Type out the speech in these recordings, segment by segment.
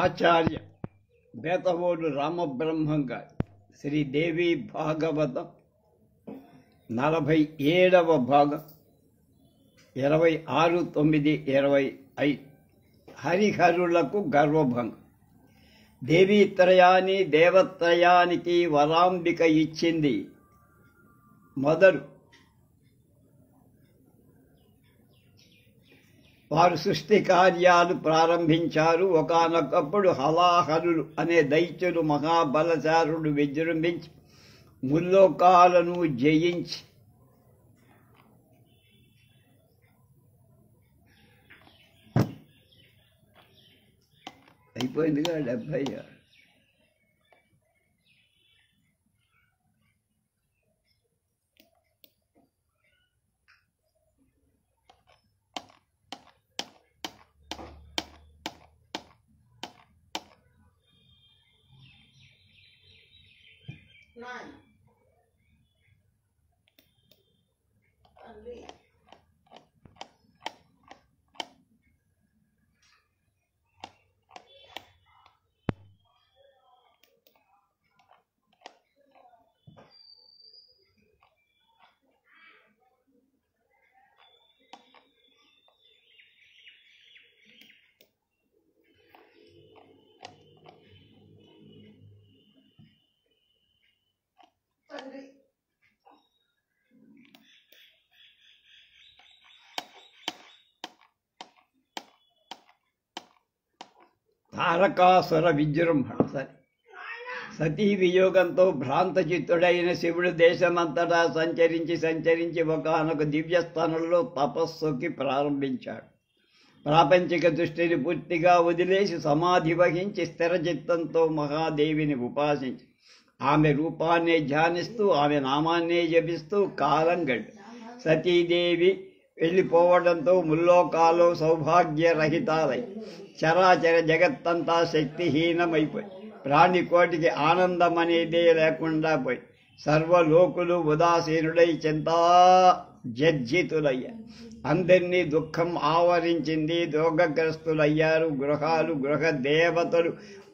ఆచార్య బేతవోడు రామబ్రహ్మం గారి శ్రీదేవి భాగవతం 47వ భాగం 26/9/25 హరిహరులకు గర్వభంగం. దేవీత్రయాన్ని దేవత్రయానికి వరాంబిక ఇచ్చింది మొదలు. వారు సృష్టి కార్యాలు ప్రారంభించారు. ఒకానొకప్పుడు హలాహరులు అనే దైత్యులు మహాబలశారుడు విజృంభించి ముల్లోకాలను జయించి అయిపోయిందిగా 70. తారకాసుర విజృంభణ. సతీ వియోగంతో భ్రాంతచిత్తుడైన శివుడు దేశమంతటా సంచరించి ఒకానొక దివ్యస్థానంలో తపస్సుకి ప్రారంభించాడు. ప్రాపంచిక దృష్టిని పూర్తిగా వదిలేసి సమాధి వహించి స్థిరచిత్తంతో మహాదేవిని ఉపాసించి ఆమె రూపాన్నే ధ్యానిస్తూ ఆమె నామాన్నే జపిస్తూ కాలం గడి. సతీదేవి వెళ్ళిపోవడంతో ముల్లోకాలు సౌభాగ్యరహితాలై చరాచర జగత్తంతా శక్తిహీనమైపోయి ప్రాణికోటికి ఆనందం అనేదే లేకుండా పోయి సర్వలోకులు ఉదాసీనుడై చింతా జర్జితులయ్యారు. అందరినీ దుఃఖం ఆవరించింది. రోగగ్రస్తులయ్యారు. గృహాలు గృహ దేవతలు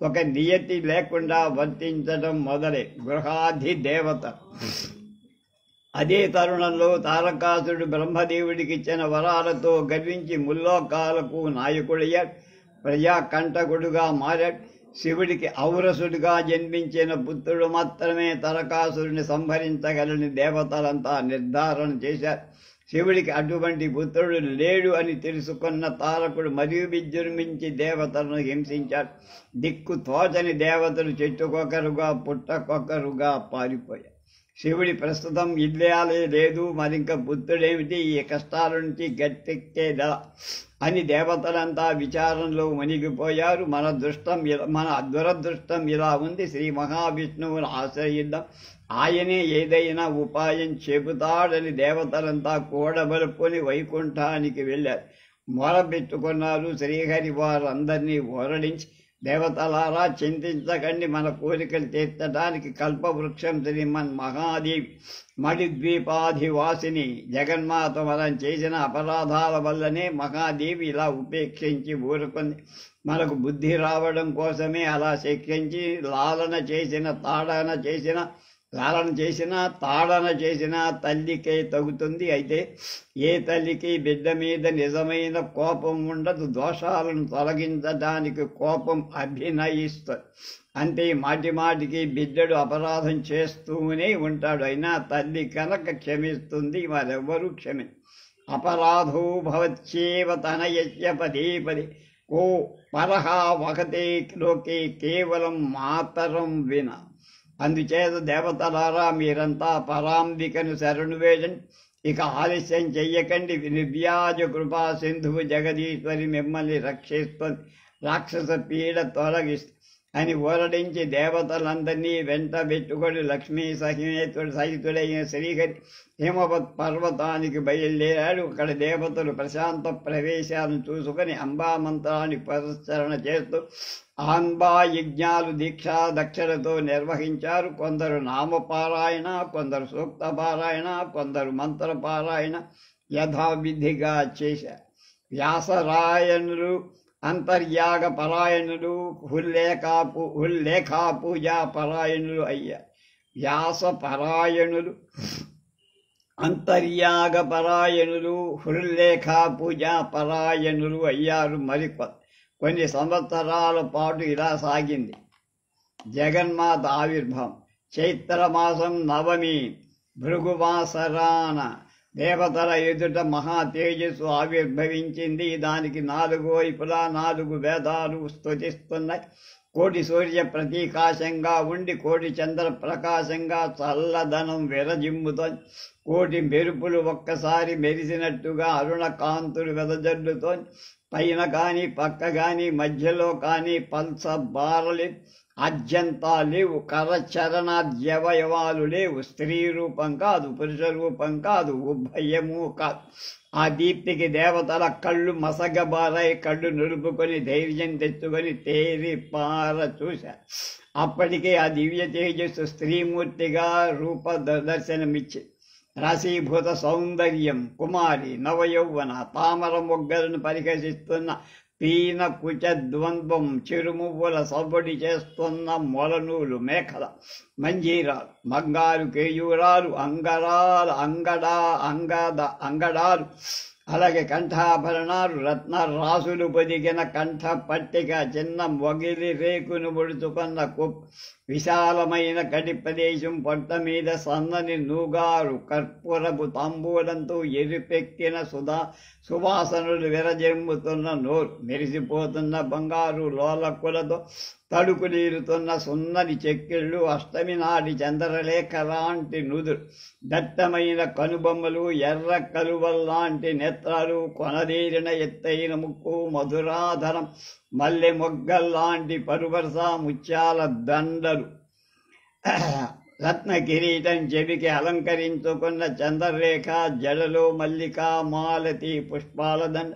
ఒక నియతి లేకుండా వర్తించడం మొదలై గృహాధిదేవత. అదే తరుణంలో తారకాసుడు బ్రహ్మదేవుడికి ఇచ్చిన వరాలతో గర్వించి ముల్లోకాలకు నాయకుడయ్యాడు. ప్రజాకంటకుడుగా మారాడు. శివుడికి ఔరసుడిగా జన్మించిన పుత్రుడు మాత్రమే తారకాసురుని సంహరించగలని దేవతలంతా నిర్ధారణ చేశారు. శివుడికి అటువంటి పుత్రుడు లేడు అని తెలుసుకున్న తారకుడు మరియు విజృంభించి దేవతలను హింసించాడు. దిక్కు తోచని దేవతలు చెట్టుకొకరుగా పుట్టకొకరుగా పారిపోయారు. శివుడి ప్రస్తుతం ఇల్లాలే లేదు, మరింక పుత్రుడేమిటి, ఈ కష్టాల నుంచి గట్టెక్కేదా అని దేవతలంతా విచారంలో మునిగిపోయారు. మన దురదృష్టం ఇలా ఉంది. శ్రీ మహావిష్ణువును ఆశ్రయిద్దాం, ఆయనే ఏదైనా ఉపాయం చెబుతాడని దేవతలంతా కూడబలుపుకొని వైకుంఠానికి వెళ్ళారు. మొరబెట్టుకున్నారు. శ్రీహరి వారందరినీ ఓరడించి, దేవతలారా చింతించకండి, మన కోరికలు తీర్చడానికి కల్పవృక్షం శ్రీమన్ మహాదేవి మణిద్వీపాధివాసిని జగన్మాత మనం చేసిన అపరాధాల వల్లనే మహాదేవి ఇలా ఉపేక్షించి ఊరుకుంది. మనకు బుద్ధి రావడం కోసమే అలా శిక్షించి లాలన చేసిన తాడన తల్లికే తగుతుంది. అయితే ఏ తల్లికి బిడ్డ మీద నిజమైన కోపం ఉండదు. దోషాలను తొలగించడానికి కోపం అభినయిస్తుంది. అంతే, మాటికి బిడ్డడు అపరాధం చేస్తూనే ఉంటాడు. అయినా తల్లి కనుక క్షమిస్తుంది, మరెవ్వరూ అపరాధో భవత్యేవ తనయస్య పదే పదే కో పరహ వహతే లోకే కేవలం మాతరం విన. అందుచేత దేవతలారా, మీరంతా పరాంబికను శరణు వేడండి, ఇక ఆలస్యం చెయ్యకండి. నిర్వ్యాజ కృపా సింధువు జగదీశ్వరి మిమ్మల్ని రక్షిస్తుంది, రాక్షస పీడ తొలగిస్తుంది అని ఓరడించి దేవతలందరినీ వెంట పెట్టుకొని లక్ష్మీ సహితుడైన శ్రీహరి హిమవత్ పర్వతానికి బయలుదేరాడు. అక్కడ దేవతలు ప్రశాంత ప్రవేశాలను చూసుకొని అంబామంత్రాన్ని పురస్కరణ చేస్తూ ఆన్బా యజ్ఞాలు దీక్షా దక్షలతో నిర్వహించారు. కొందరు నామపారాయణ, కొందరు సూక్త పారాయణ, కొందరు మంత్రపారాయణ యథావిధిగా చేశారు. వ్యాసరాయణులు అంతర్యాగ పరాయణులు, హుల్లేఖా పూజా పరాయణులు అయ్యారు. వ్యాస పరాయణులు, అంతర్యాగ పరాయణులు, హృల్లేఖా పూజా పరాయణులు అయ్యారు. కొన్ని సంవత్సరాల పాటు ఇలా సాగింది జగన్మాత ఆవిర్భావం. చైత్రమాసం నవమి భృగువాసరాన దేవతల ఎదుట మహా తేజస్సు ఆవిర్భవించింది. దానికి 4 వైపులా 4 వేదాలు స్తుతిస్తున్నాయి. కోటి సూర్య ప్రతీకాశంగా ఉండి కోటి చంద్ర ప్రకాశంగా చల్లదనం విరజిమ్ముతోంది. కోటి మెరుపులు ఒక్కసారి మెరిసినట్టుగా అరుణ కాంతులు వెదజల్లుతోంది. పైన కానీ పక్క కానీ మధ్యలో కానీ పల్స బారలి అద్యంతా లేవు, కరచరణాద్యవయవాలు లేవు. స్త్రీ రూపం కాదు, పురుష రూపం కాదు, ఉభయము కాదు. ఆ దీప్తికి దేవతల కళ్ళు మసగబారై కళ్ళు నిలుపుకొని ధైర్యం తెచ్చుకొని తేరి పార చూశారు. అప్పటికే ఆ దివ్య తేజస్సు స్త్రీమూర్తిగా రూప దర్శనమిచ్చి రాశీభూత సౌందర్యం కుమారి నవయౌవన తామర మొగ్గలను పరిహసిస్తున్న పీన కుచ ద్వంద్వం చిరుమువ్వుల సవ్వడి చేస్తున్న మొలనూలు మేఖల మంజీరాలు బంగారు కేయూరాలు అంగడాలు అలాగే కంఠాభరణాలు రత్న రాసులు పొదిగిన కంఠ పట్టిక చిన్న మొగిలి రేకును ముడుచుకున్న విశాలమైన కటి ప్రదేశం పొట్ట మీద సన్నని నూగారు కర్పూరపు తాంబూలంతో ఎరిపెక్కిన సువాసనలు విరజెమ్ముతున్న నోరు మెరిసిపోతున్న బంగారు లోలకులతో తడుకులీరుతున్న సున్నని చెక్కిళ్ళు అష్టమి నాటి చంద్రలేఖ లాంటి నుదురు దట్టమైన కనుబొమ్మలు ఎర్ర కలువల్లాంటి నేత్రాలు కొనదీరిన ఎత్తైన ముక్కు మధురాధరం మల్లె మొగ్గల్లాంటి పరువరస ముత్యాల దండలు రత్న కిరీటం చెవికి అలంకరించుకున్న చంద్రరేఖ జడలో మల్లిక మాలతి పుష్పాల దండ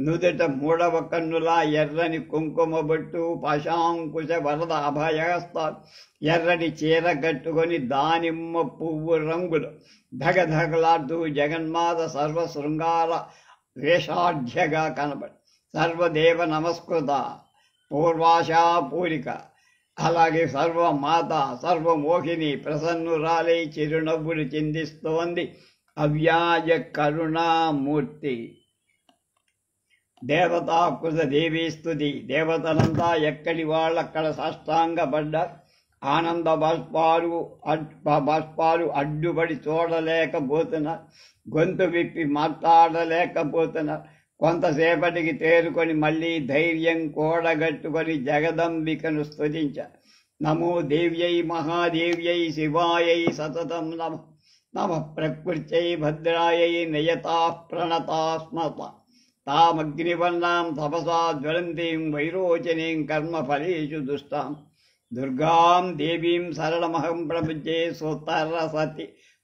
నుదుట 3వ కన్నులా ఎర్రని కుంకుమ బొట్టు పాశాంకుశ వరద అభయహస్తాలు ఎర్రటి చీర కట్టుకొని దానిమ్మ పువ్వు రంగులు ధగధగలాడుతూ జగన్మాత సర్వశృంగార వేషాఢ్యగా కనబడి సర్వదేవ నమస్కృత పూర్వాశా పూరిక అలాగే సర్వమాత సర్వమోహిని ప్రసన్నురాలై చిరునవ్వులు చిందిస్తోంది అవ్యాజ కరుణామూర్తి. దేవతాకృత దేవీ స్తుతి. దేవతలంతా ఎక్కడి వాళ్ళక్కడ సాష్టాంగపడ్డారు. ఆనంద బాష్పాలు అడ్డుపడి చూడలేకపోతున్నారు. గొంతు విప్పి మాట్లాడలేకపోతున్నారు. కొంతసేపటికి తేరుకొని మళ్ళీ ధైర్యం కూడగట్టుకొని జగదంబికను స్తుతించారు. నమో దేవ్యై మహాదేవ్యై శివాయై సతతం నమ ప్రకృత్యై భద్రాయై నియతా ప్రణతా స్మత తామగ్నివర్ణాం తపసా జ్వలంతీం వైరోచనీం కర్మఫలేషు దుష్టాం దుర్గాం దేవీం శరణమహం ప్రపంచే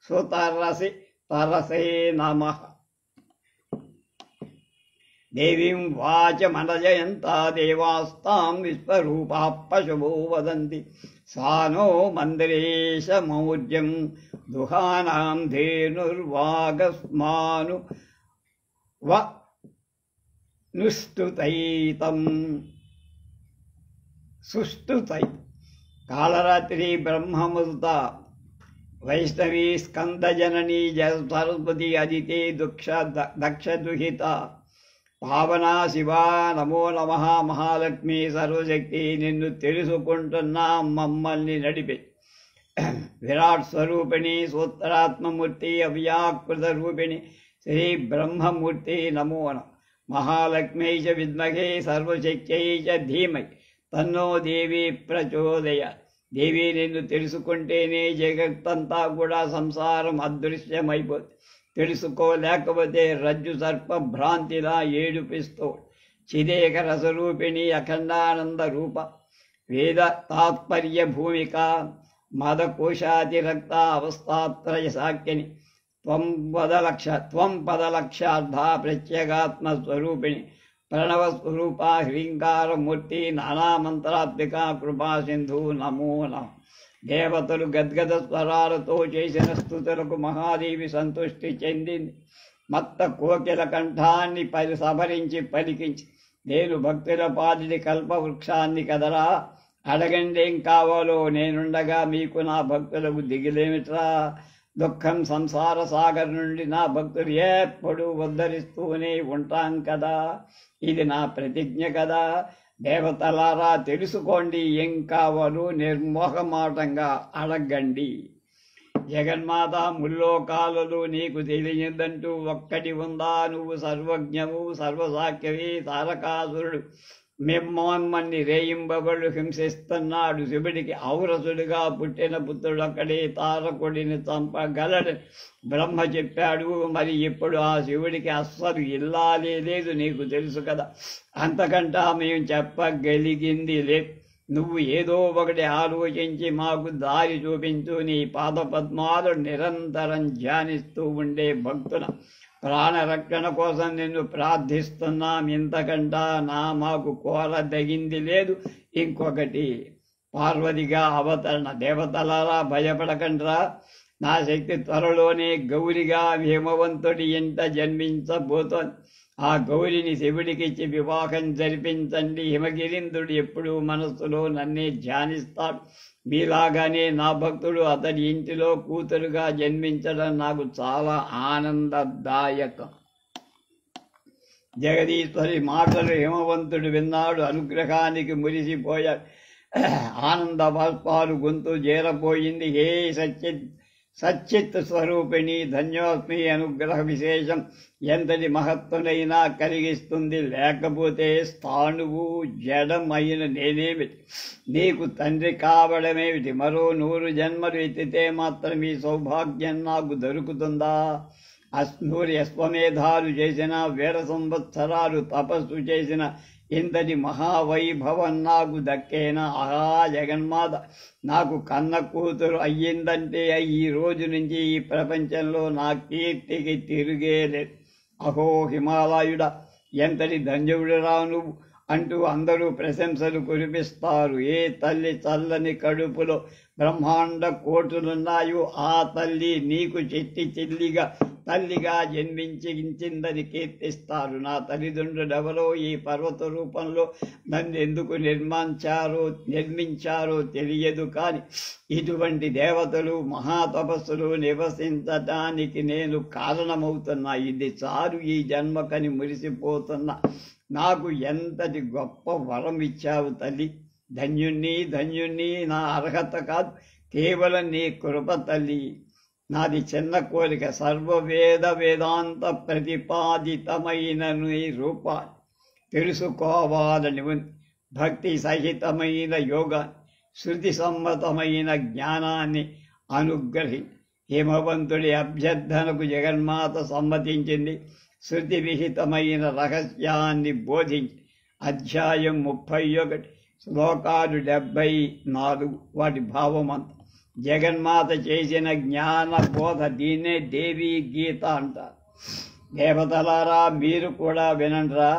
సుతరసి తరసే నమః. దేవీం వాచమనజయంతా దేవాస్తాం విశ్వరూపా పశుభో వదంతి సానో మందిరేశమౌర్జం దుహానాం ధేనుర్వాగస్మాను నుస్తుతైతం సుస్తుతై. కాళరాత్రి బ్రహ్మముత వైష్ణవీ స్కందజననీ సరస్వతి అదితే దక్షదుహిత పావనా శివా నమో నమః. మహాలక్ష్మి సర్వశక్తి నిన్ను తెలుసుకుంటున్నా మమ్మల్ని నడిపే. విరాట్ స్వరూపిణి సూత్రాత్మమూర్తి అవ్యాకృత రూపిణి శ్రీ బ్రహ్మమూర్తి నమో నమః. మహాలక్ష్మీ చ విద్మహే సర్వశక్త్యై చ ధీమహి తన్నో దేవి ప్రచోదయాత్. దేవి నిన్ను తెలుసుకుంటేనే జగత్తంతా కూడా సంసారం అదృశ్యమైపోతుంది. తెలుసుకోలేకపోతే రజ్జు సర్ప భ్రాంతిలా ఏడుపిస్తూ చిదేక రసరూపిణి అఖండానంద రూప వేద తాత్పర్య భూమిక మదకోశాతిరక్త అవస్థాత్రయ సాఖ్యని త్వం పదలక్షార్థ ప్రత్యేగాత్మస్వరూపిణి ప్రణవస్వరూప హ్రీంకారమూర్తి నానామంత్రాత్మిక కృపా సింధు నమో నమః. దేవతలు గద్గద స్వరాలతో చేసిన స్తుతులకు మహాదేవి సంతృష్టి చెందింది. మత్త కోకిల కంఠాన్ని సభరించి పలికించి నేను భక్తుల పాలిటి కల్పవృక్షాన్ని కదరా, అడగండి ఏం కావాలో నేనుండగా మీకు నా భక్తులకు దిగులేమిట్రా. దుఃఖం సంసార సాగర్ నుండి నా భక్తులు ఎప్పుడూ ఉద్ధరిస్తూనే ఉంటాం కదా, ఇది నా ప్రతిజ్ఞ కదా. దేవతలారా తెలుసుకోండి, ఏం కావాలో నిర్మోహమాటంగా అడగండి. జగన్మాత ముల్లోకాలలో నీకు తెలియదంటూ ఒక్కటి ఉందా, నువ్వు సర్వజ్ఞవు సర్వసాఖ్యవి. తారకాసురుడు మిమ్మల్ని రేయింబగళ్ళు హింసిస్తున్నాడు. శివుడికి ఔరసుడిగా పుట్టిన పుత్రుడొక్కడే తారకుడిని చంపగలడు బ్రహ్మ చెప్పాడు. మరి ఇప్పుడు ఆ శివుడికి అస్సలు ఇల్లాలే లేదు, నీకు తెలుసు కదా. అంతకంటా మేము చెప్పగలిగింది లేదు. నువ్వు ఏదో ఒకటి ఆలోచించి మాకు దారి చూపించు. నీ పాదపద్మాలు నిరంతరం ధ్యానిస్తూ ఉండే భక్తుల ప్రాణరక్షణ కోసం నిన్ను ప్రార్థిస్తున్నాం. ఇంతకంటా మాకు కోరదగింది లేదు. ఇంకొకటి పార్వతిగా అవతరణ. దేవతలారా భయపడకండ్రా, నా శక్తి త్వరలోనే గౌరిగా హిమవంతుడి ఇంట జన్మించబోతోంది. ఆ గౌరిని శివుడికిచ్చి వివాహం జరిపించండి. హిమగిరీంద్రుడు ఎప్పుడూ మనస్సులో నన్నే ధ్యానిస్తాడు. మీలాగానే నా భక్తుడు అతడి ఇంటిలో కూతురుగా జన్మించడం నాకు చాలా ఆనందదాయకం. జగదీశ్వరి మాటలు హిమవంతుడు విన్నాడు. అనుగ్రహానికి మురిసిపోయాడు. ఆనంద బాష్పాలు గొంతు చేరపోయింది. హే సచ్చిత్ స్వరూపిణి, ధన్యోస్మి. అనుగ్రహ విశేషం ఎంతటి మహత్తునైనా కలిగిస్తుంది. లేకపోతే స్థాణువు జడం అయిన నేనేమిటి, నీకు తండ్రి కావడమేమిటి? మరో 100 జన్మలు ఎత్తితే మాత్రం ఈ సౌభాగ్యం నాకు దొరుకుతుందా? 100 అశ్వమేధాలు చేసిన, 1000 సంవత్సరాలు తపస్సు చేసిన ఇంతటి మహావైభవం నాకు దక్కేనా? ఆహా జగన్మాత, నాకు కన్న కూతురు అయ్యిందంటే ఈ రోజు నుంచి ఈ ప్రపంచంలో నా కీర్తికి తిరిగేలేదు. అహో హిమాలయుడా, ఎంతటి ధన్యుడురా నువ్వు అంటూ అందరూ ప్రశంసలు కురిపిస్తారు. ఏ తల్లి చల్లని కడుపులో బ్రహ్మాండ కోటులున్నాయో ఆ తల్లి నీకు తల్లిగా జన్మించిందని కీర్తిస్తారు. నా తల్లిదండ్రులెవరో ఈ పర్వత రూపంలో నన్ను ఎందుకు నిర్మించారో తెలియదు. కానీ ఇటువంటి దేవతలు మహాతపస్సులు నివసించటానికి నేను కారణమవుతున్నా. ఇది చాలు ఈ జన్మకని మురిసిపోతున్నా. నాకు ఎంతటి గొప్ప వరం ఇచ్చావు తల్లి. ధన్యుణ్ణి. నా అర్హత కాదు, కేవలం నీ కృప తల్లి. నాది చిన్న కోరిక. వేదాంత ప్రతిపాదితమైన నీ రూపాన్ని తెలుసుకోవాలని ఉంది. భక్తి సహితమైన యోగాన్ని, శృతి సమ్మతమైన జ్ఞానాన్ని అనుగ్రహించి హిమవంతుడి అభ్యర్థనకు జగన్మాత సమ్మతించింది. శృతి విహితమైన రహస్యాన్ని బోధించి అధ్యాయం 31 శ్లోకాలు 74 వాటి భావమంత. జగన్మాత చేసిన జ్ఞాన బోధ, దీన్నే దేవీ గీత అంటారు. దేవతలారా మీరు కూడా వినండ్రా.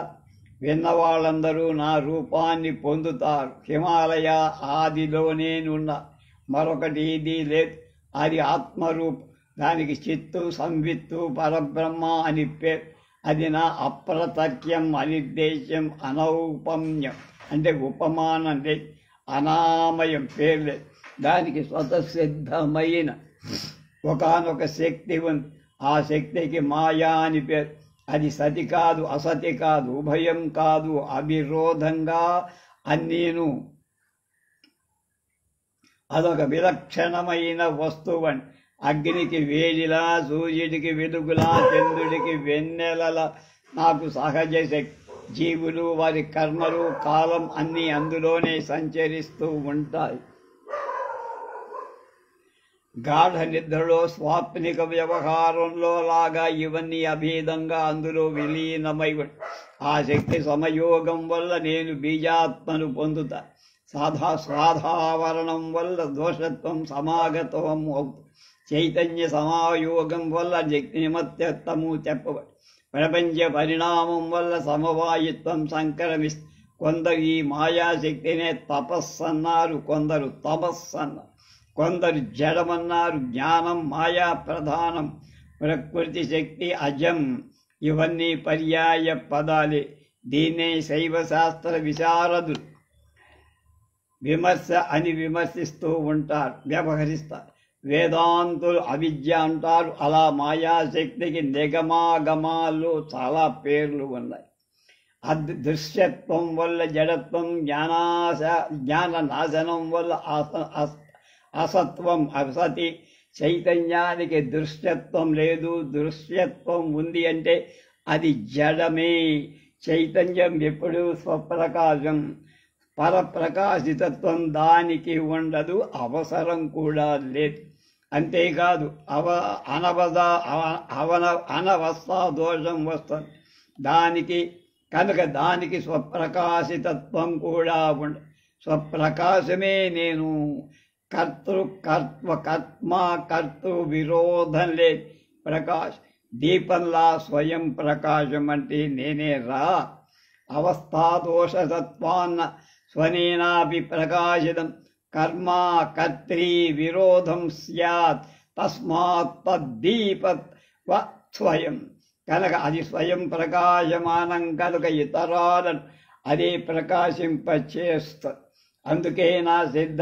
విన్నవాళ్ళందరూ నా రూపాన్ని పొందుతారు. హిమాలయ ఆదిలోనేనున్న మరొకటి ఇది లేదు. అది ఆత్మరూపం. దానికి చిత్తు, సంవిత్తు, పరబ్రహ్మ అని పేరు. అది నా అప్రతర్క్యం, అనిర్దేశ్యం, అనౌపమ్యం అంటే ఉపమానం లేదు, అనామయం పేరు లేదు. దానికి స్వతసిద్ధమైన ఒకానొక శక్తి ఉంది. ఆ శక్తికి మాయా అని పేరు. అది సతి కాదు, అసతి కాదు, ఉభయం కాదు, అవిరోధంగా అన్నీను. అదొక విలక్షణమైన వస్తువు. అగ్నికి వేడిలా, సూర్యుడికి వెలుగులా, చంద్రుడికి వెన్నెలలా నాకు సహజ శక్తి. జీవులు, వారి కర్మలు, కాలం అన్నీ అందులోనే సంచరిస్తూ ఉంటాయి. గాఢ నిద్రలో, స్వాప్నిక వ్యవహారంలో లాగా ఇవన్నీ అభేదంగా అందులో విలీనమై ఆ శక్తి సమయోగం వల్ల నేను బీజాత్మను పొందుతా. సాధావరణం వల్ల దోషత్వం సమాగతం అవుతుంది. చైతన్య సమాయోగం వల్ల నిమత్యత్వము చెప్పబడి ప్రపంచ పరిణామం వల్ల సమవాయిత్వం సంక్రమిస్తుంది. కొందరు ఈ మాయాశక్తినే తపస్సన్నారు, కొందరు తపస్సన్నారు, కొందరు జడమన్నారు. జ్ఞానం మాయా ప్రధానం, ప్రకృతి శక్తి అజం. ఇవన్నీ పర్యాయ పదాలే. దీన్నే శైవ శాస్త్ర విశారదులు విమర్శ అని విమర్శిస్తూ ఉంటారు, వ్యవహరిస్తారు. వేదాంతులు అవిద్య అంటారు. అలా మాయాశక్తికి నిగమాగమాల్లో చాలా పేర్లు ఉన్నాయి. దృశ్యత్వం వల్ల జడత్వం, జ్ఞాన నాశనం వల్ల అసత్వం, అసతి. చైతన్యానికి దృశ్యత్వం లేదు, దృశ్యత్వం ఉంది అంటే అది జడమే. చైతన్యం ఎప్పుడూ స్వప్రకాశం, పరప్రకాశితత్వం దానికి ఉండదు, అవసరం కూడా లేదు. అంతేకాదు అనవస్థా దోషం వస్తుంది దానికి, కనుక దానికి స్వప్రకాశితత్వం కూడా ఉండదు. స్వప్రకాశమే నేను. కర్తృ విరోధం లేదు. ప్రకాశ్ దీపంలా స్వయం ప్రకాశం అంటే నేనే రా. అవస్థాదోషతత్వాన్న స్వనేనాపి ప్రకాశితం కర్మ కర్త్రీ విరోధం స్యాత్ తస్మాత్ తద్దీపత్వ స్వయం. కనుక అది స్వయం ప్రకాశమానం కనుక ఇతరాలను అదే ప్రకాశింపచేస్తుంది. అందుకే నా సిద్ధ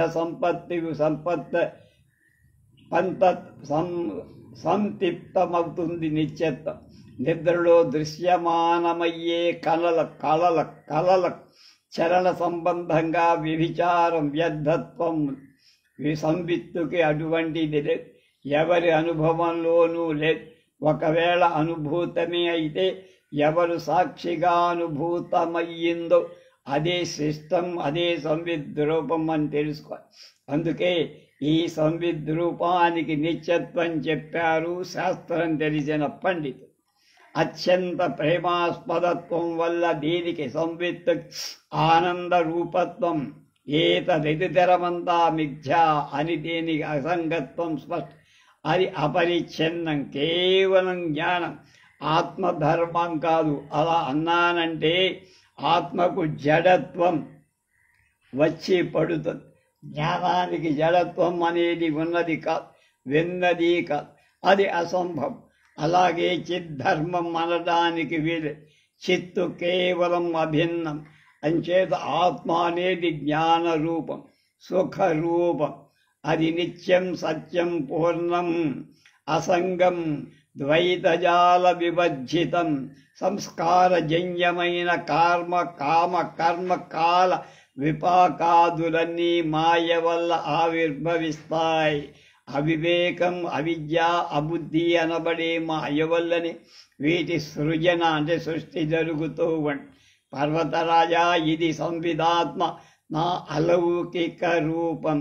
సంతిప్తమవుతుంది నిత్యత్వం. నిద్రలో దృశ్యమానమయ్యే కలల చరణ సంబంధంగా వ్యభిచారం, వ్యర్థత్వం, సంవిత్తుకి అటువంటిది లేదు. ఎవరి అనుభవంలోనూ లేదు. ఒకవేళ అనుభూతమే అయితే ఎవరు సాక్షిగా అనుభూతమయ్యిందో అదే సిస్టమ్, అదే సంవిద్రూపం అని తెలుసుకోవాలి. అందుకే ఈ సంవిద్రూపానికి నిత్యత్వం చెప్పారు శాస్త్రం తెలిసిన పండితులు. అత్యంత ప్రేమాస్పదత్వం వల్ల దీనికి సంవిత్ ఆనంద రూపత్వం. ఏతదితరమంతా మిథ్యా అని దీనికి అసంగత్వం స్పష్టం. అది అపరిచ్ఛిన్నం, కేవలం జ్ఞానం, ఆత్మధర్మం కాదు. అలా అన్నానంటే ఆత్మకు జడత్వం వచ్చి పడుతుంది. జ్ఞానానికి జడత్వం అనేది ఉన్నది కాదు, విన్నది కాదు, అది అసంభవం. అలాగే చిద్ధర్మం అనడానికి వీలు. చిత్తు కేవలం అభిన్నం. అంచేత ఆత్మ అనేది జ్ఞాన రూపం, సుఖరూపం. అది నిత్యం, సత్యం, పూర్ణం, అసంగం, ద్వైతజాల వివర్జితం. సంస్కారజన్యమైన కామ కాల విపాకాదులన్నీ మాయ వల్ల ఆవిర్భవిస్తాయి. అవివేకం, అవిద్య, అబుద్ధి అనబడే మాయ వల్లనే వీటి సృజన అంటే సృష్టి జరుగుతూ ఉంటుంది. పర్వతరాజా, ఇది సంవిధాత్మ నా అలౌకిక రూపం,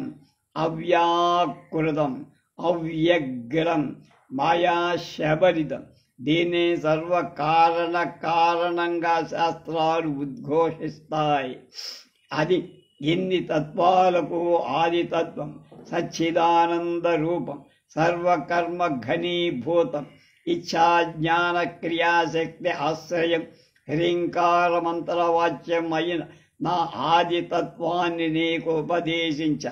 అవ్యాకృతం, అవ్యగ్రం, మాయాశబరితం. దీన్నే కారణంగా శాస్త్రాలు ఉద్ఘోషిస్తాయి. అది ఇన్ని తత్వాలకు ఆదితత్వం, సచ్చిదానంద రూపం, సర్వకర్మ ఘనీభూతం, ఇచ్ఛాజ్ఞాన క్రియాశక్తి ఆశ్రయం, హ్రీంకారమంతరవాచ్యం అయిన నా ఆదితత్వాన్ని నీకు ఉపదేశించ.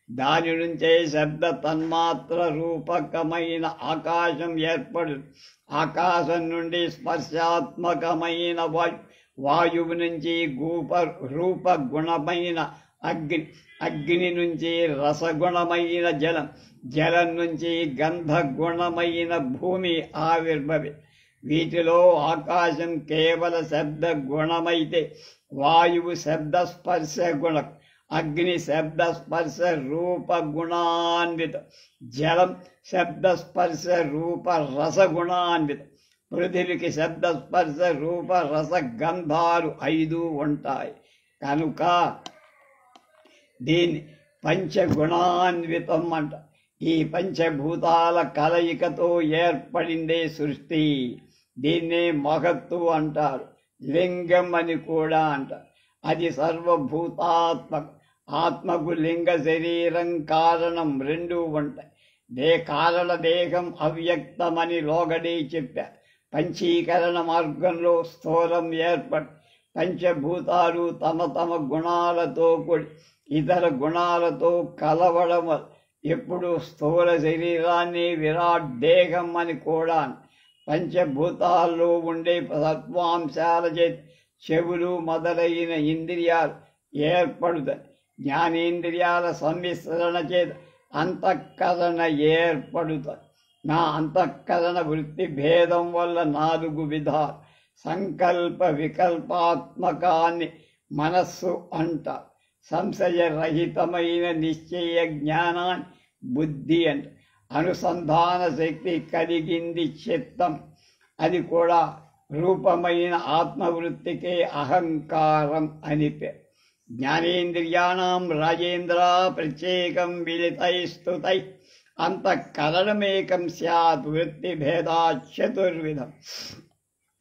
దాని నుంచే శబ్ద తన్మాత్ర రూపకమైన ఆకాశం ఏర్పడు. ఆకాశం నుండి స్పర్శాత్మకమైన వాయువు నుంచి రూపగుణమైన అగ్ని నుంచి రసగుణమైన జలం నుంచి గంధగుణమైన భూమి ఆవిర్భవి. వీటిలో ఆకాశం కేవల శబ్ద గుణమైతే వాయువు శబ్ద స్పర్శ గుణం, అగ్ని శబ్ద స్పర్శ రూప గుణాన్వితం, జలం శబ్ద స్పర్శ రూప రసగుణాన్వితం. పృథివికి శబ్ద స్పర్శ రూప రస గంధాలు 5 ఉంటాయి. కనుక దీన్ని పంచగుణాన్వితం అంట. ఈ పంచభూతాల కలయికతో ఏర్పడిందే సృష్టి. దీన్నే మహత్తు అంటారు, లింగం అని కూడా అంటారు. అది సర్వభూతాత్మక. ఆత్మకు లింగ శరీరం కారణం 2 ఉంటాయి. కారణ దేహం అవ్యక్తమని లోగడే చెప్పారు. పంచీకరణ మార్గంలో స్థూలం ఏర్పడి పంచభూతాలు తమ తమ గుణాలతో కూడి ఇతర గుణాలతో కలవడం ఎప్పుడు స్థూల శరీరాన్ని విరాట్ దేహం అని కూడా. పంచభూతాల్లో ఉండే తత్వాంశాల చేతి చెవులు మొదలైన ఇంద్రియాలు ఏర్పడుతాయి. జ్ఞానేంద్రియాల సమ్మిశ్రణ చేత అంతఃకరణ ఏర్పడుతాయి. నా అంతఃకరణ వృత్తి భేదం వల్ల 4 విధాలు. సంకల్ప వికల్పాత్మకాన్ని మనస్సు అంటారు. సంశయరహితమైన నిశ్చయ జ్ఞానాన్ని బుద్ధి అంటారు. అనుసంధాన శక్తి కలిగింది చిత్తం. అది కూడా రూపమైన ఆత్మవృత్తికే అహంకారం అని పేరు. జ్ఞానేంద్రియాణం రాజేంద్ర ప్రత్యేకం విలితైస్తుతై అంతఃకరణమేకం స్యాత్ వృత్తిభేదా చతుర్విధం.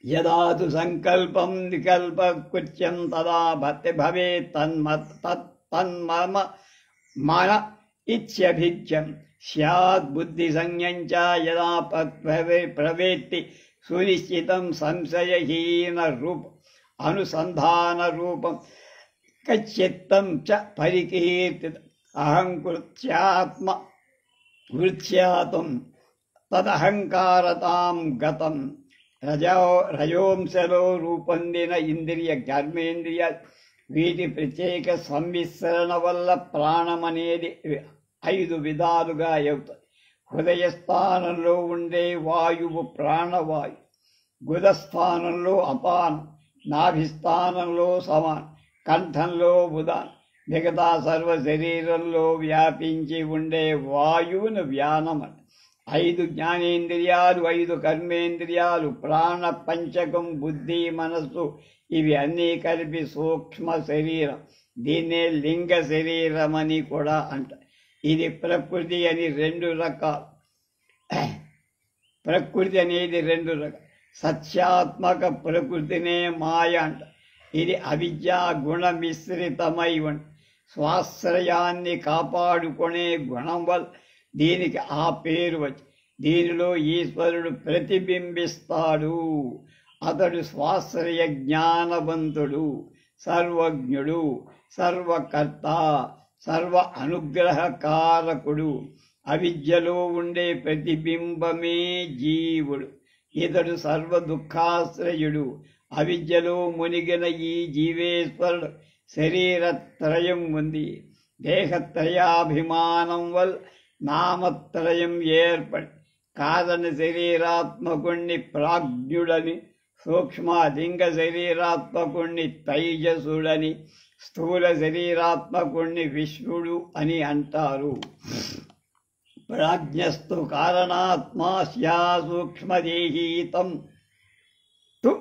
యదా తు సంకల్పం వికల్ప కృత్యం తదా భక్తి భవేత్ తన్మమ మన ఇత్యభిజ్యం స్యాత్ బుద్ధి సంజ్ఞం చ యదా ప్రవేత్తి సునిశ్చితం సంశయహీన రూపం అనుసంధాన రూపం చిత్తం చ పరికీర్తిత అహంకృత్యాత్మ వృత్యాతం తదహంకారతాం గతం. రజోంశలో రూపొందిన ఇంద్రియ కర్మేంద్రియాలు వీటి ప్రత్యేక సమ్మిశ్రణ వల్ల ప్రాణమనేది 5 విధాలుగా అవుతుంది. హృదయస్థానంలో ఉండే వాయువు ప్రాణవాయు, గుదస్థానంలో అపానం, నాభిస్థానంలో సమానం, కంఠంలో ఉదానం, మిగతా సర్వ శరీరంలో వ్యాపించి ఉండే వాయువును వ్యానమని. 5 జ్ఞానేంద్రియాలు, 5 కర్మేంద్రియాలు, ప్రాణ పంచకం, బుద్ధి, మనస్సు ఇవి అన్నీ కలిపి సూక్ష్మ శరీరం. దీన్నే లింగ శరీరం అని కూడా అంటారు. ఇది ప్రకృతి అని 2 రకాలు. ప్రకృతి అనేది 2 రకాలు. సత్యాత్మక ప్రకృతినే మాయ అంట. ఇది అవిద్యా గుణ మిశ్రితమై ఉంటుంది. స్వాశ్రయాన్ని కాపాడుకునే గుణం వల్ల దీనికి ఆ పేరు వచ్చి దీనిలో ఈశ్వరుడు ప్రతిబింబిస్తాడు. అతడు స్వాశ్రయ జ్ఞానవంతుడు, సర్వజ్ఞుడు, సర్వకర్త, సర్వ అనుగ్రహకారకుడు. అవిద్యలో ఉండే ప్రతిబింబమే జీవుడు. ఇతడు సర్వ దుఃఖాశ్రయుడు. అవిద్యలో మునిగిన ఈ జీవేశ్వరుడు శరీరత్రయం ఉంది. దేహత్రయాభిమానం వల్ల నామత్రయం ఏర్పడి కారణ శరీరాత్మకుణ్ణి ప్రాజ్ఞుడని, సూక్ష్మలింగ శరీరాత్మకుణ్ణి తైజసుడని, స్థూల శరీరాత్మకుణ్ణి విశ్వుడు అని అంటారు. ప్రాజ్ఞస్తు కారణాత్మా స్యా సూక్ష్మదేహీతం తు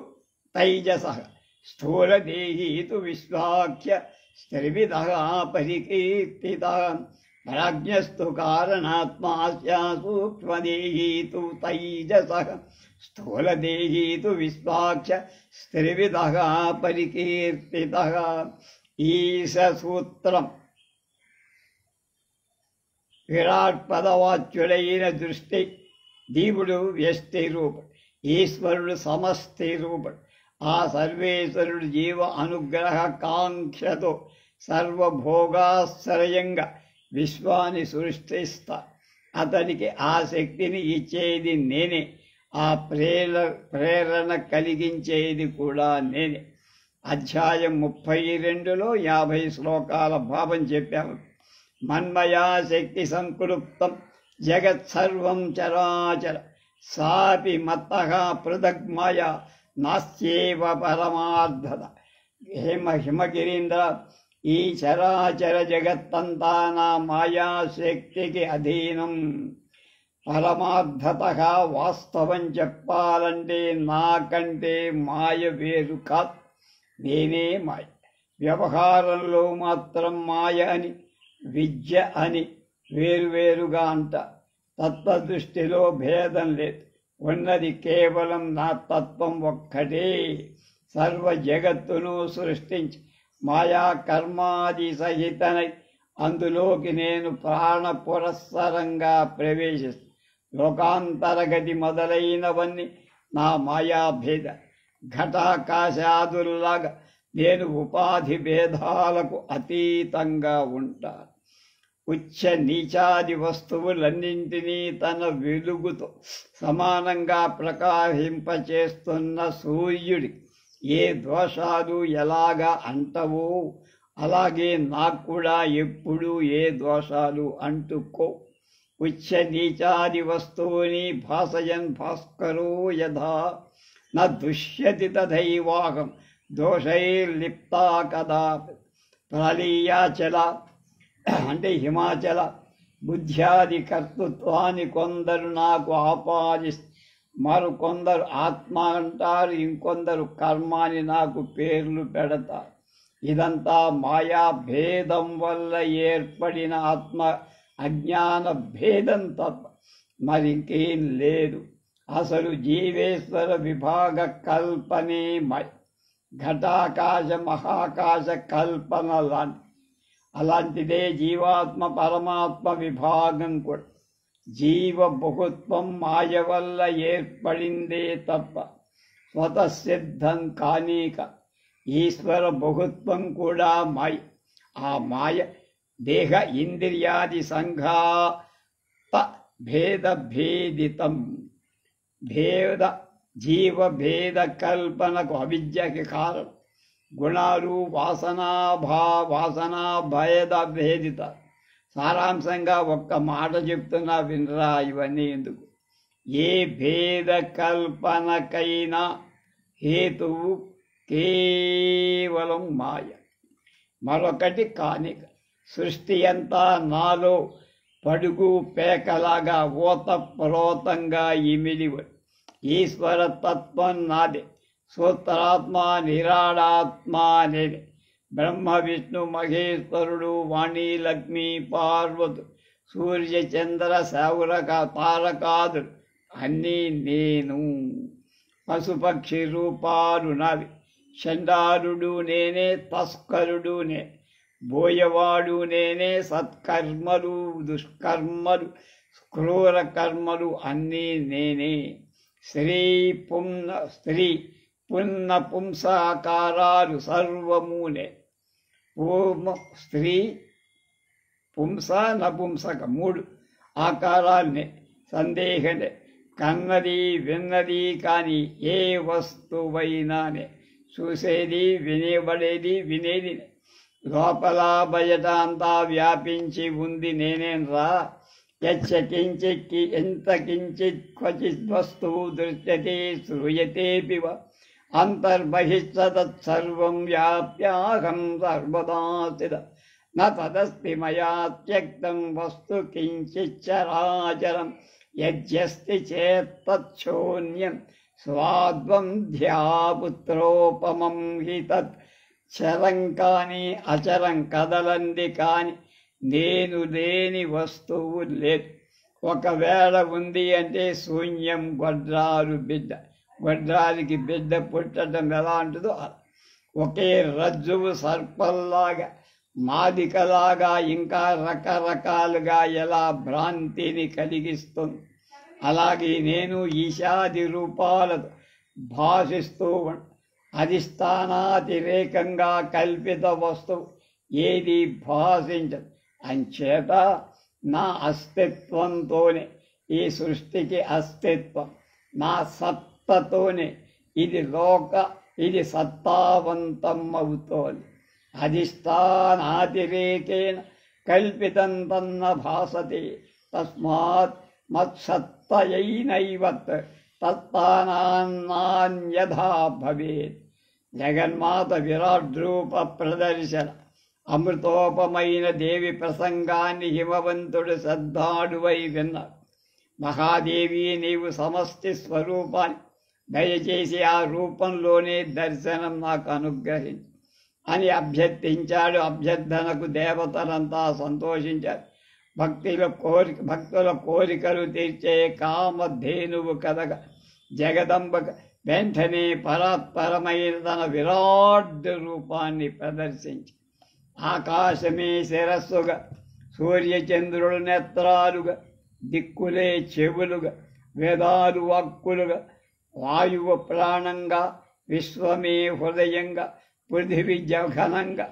తైజసః స్థూలదేహీ తు విశ్వాఖ్య త్రివిధః పరికీర్తితః. ప్రాజ్ఞస్తు కారణాత్మా స్యా సూక్ష్మదేహీ తు తైజసః స్థూలదేహీ తు విశ్వాఖ్య త్రివిధః పరికీర్తితః. ఈశ సూత్రం విరాట్ పదవాచ్యుడైన దృష్టి. జీవుడు వ్యష్టి రూపుడు, ఈశ్వరుడు సమష్టి రూపుడు. ఆ సర్వేశ్వరుడు జీవ అనుగ్రహ కాంక్షతో సర్వభోగాశ్రయంగా విశ్వాన్ని సృష్టిస్తా. అతనికి ఆ శక్తిని ఇచ్చేది నేనే. ఆ ప్రేరణ కలిగించేది కూడా నేనే. అధ్యాయం 32లో 50 శ్లోకాల భావం చెప్పాము. మన్మయా శక్తి సంకృప్తం జగత్సర్వం చరాచర సాపి మత్తః పృథగ్మయ నాస్త్యేవ పరమార్థత. హిమగిరీంద్ర, ఈ చరాచర జగత్తంతా నా మాయాశక్తికి అధీనం. పరమార్థత వాస్తవం చెప్పాలంటే నాకంటే మాయ వేరు కాదు, నేనే మాయ. వ్యవహారంలో మాత్రం మాయ అని, విద్య అని వేరువేరుగా అంట. తత్వదృష్టిలో భేదం లేదు. ఉన్నది కేవలం నా తత్వం ఒక్కటే. సర్వ జగత్తును సృష్టించి మాయా కర్మాది సహితనై అందులోకి నేను ప్రాణ పురస్సరంగా ప్రవేశిస్తాను. లోకాంతరగతి మొదలైనవన్నీ నా మాయాభేద. ఘటాకాశాదుల్లాగా నేను ఉపాధి భేదాలకు అతీతంగా ఉంటాను. ఉచ్చ నీచాది వస్తువులన్నింటినీ తన వెలుగుతో సమానంగా ప్రకాశింపచేస్తున్న సూర్యుడి ఏ దోషాలు ఎలాగా అంటవో అలాగే నాకు కూడా ఎప్పుడు ఏ దోషాలు అంటుకో. ఉచ్చ నీచాది వస్తువుని భాసయన్ భాస్కరో యథా న దుష్యతి తథైవాహం దోషైర్లిప్తా కదా. ప్రళీయాచల అంటే హిమాచల బుద్ధ్యాది కర్తృత్వాన్ని కొందరు నాకు మరికొందరు ఆత్మ అంటారు, ఇంకొందరు కర్మ అని నాకు పేర్లు పెడతారు. ఇదంతా మాయా భేదం వల్ల ఏర్పడిన ఆత్మ అజ్ఞాన భేదం తప్ప మరింకేం లేదు. అసలు జీవేశ్వర విభాగ కల్పనే ఘటాకాశ మహాకాశ కల్పన అలాంటిదే జీవాత్మ పరమాత్మ విభాగం కూడా. జీవ బహుత్వం మాయ వల్ల ఏర్పడిందే తప్ప స్వతసిద్ధం కానీక. ఈశ్వర బహుత్వం కూడా మాయ. ఆ మాయ దేహ ఇంద్రియాది సంఘాత భేద భేదితం. జీవ భేద కల్పనకు అవిద్యకి కారణం. గుణాలు వాసనా భేద భేదిత. సారాంశంగా ఒక్క మాట చెప్తున్నా వినరా, ఇవన్నీ ఎందుకు. ఏ భేద కల్పనకైనా హేతువు కేవలం మాయ, మరొకటి కానిక. సృష్టి అంతా నాలో పడుగు పేకలాగా ఓతప్రోతంగా ఇమిడి ఈశ్వర తత్వం నాదే. సూత్రాత్మ నిరాళాత్మ నేనే. బ్రహ్మ విష్ణు మహేశ్వరుడు వాణి లక్ష్మి పార్వతు సూర్య చంద్ర సౌరక తారకాదులు అన్నీ నేను. పశుపక్షి రూపాలు నావి. చండాలుడు నేనే, తస్కరుడు నే, బోయవాడు నేనే. సత్కర్మలు దుష్కర్మలు క్రూర కర్మలు అన్నీ నేనే. స్త్రీ పున్న పుంసాకారాలు సర్వమునే. స్త్రీ పుంస నపుంసక మూడు ఆకారాల్నే. సందేహనే. కన్నది విన్నది కాని ఏ వస్తువైనానే. చూసేది వినేబడేది వినేది. లోపల బయట అంతా వ్యాపించి ఉంది నేనేన్రా. యచ్చకించిక్కి ఎంత కించిత్ క్వచిత్ వస్తువు దృశ్యతే శ్రూయతేపి వా అంతర్బహిస్తత్సర్వం వ్యాప్యాహం సర్వదా స్థిత. న తదస్తి మయా త్యక్తం వస్తు కించిచ్చరాచరం. యజ్జస్తి చేత్తచ్చోన్యం స్వాద్వం ధ్యాపుత్రోపమం హి తత్. చరం కాని అచరం కదలంది కాని నేను లేని వస్తువు లేదు. ఒకవేళ ఉంది అంటే శూన్యం. గొడ్రాలు బిడ్డ. గొడ్రాలికి బిడ్డ పుట్టడం ఎలా ఉంటుందో ఒకే రజ్జువు సర్పల్లాగా మాదికలాగా ఇంకా రకరకాలుగా ఎలా భ్రాంతిని కలిగిస్తుంది, అలాగే నేను ఈశాది రూపాలతో భాషిస్తూ అధిష్టానాతిరేకంగా కల్పిత వస్తువు ఏది భాషించదు. అంచేత నా అస్తిత్వంతోనే ఈ సృష్టికి అస్తిత్వం. నా సత్తతోనే ఇది సత్తావంతం అవుతోంది. అధిష్టానాతిరేకేణ కల్పితం తన్న భాసతే. తస్మాత్ మత్సత్తయైనైవత్ తత్తానాన్యథా భవేత్. జగన్మాత విరాడ్రూప ప్రదర్శన అమృతోపమైన దేవి ప్రసంగాన్ని హిమవంతుడు శ్రద్ధాడువై విన్నాడు. మహాదేవి నీవు సమష్టి స్వరూపాన్ని దయచేసి ఆ రూపంలోనే దర్శనం నాకు అనుగ్రహించు అని అభ్యర్థించాడు. అభ్యర్థనకు దేవతలంతా సంతోషించారు. భక్తుల కోరికలు తీర్చే కామధేనువు కదగా జగదంబ వెంటనే పరాత్పరమైన తన విరాట్ రూపాన్ని ప్రదర్శించి ఆకాశమే శిరస్సుగా, సూర్యచంద్రుడు నేత్రాలుగా, దిక్కులే చెవులుగా, వేదాలు వాక్కులుగా, వాయువు ప్రాణంగా, విశ్వమే హృదయంగా, పృథివీ జఘనంగా,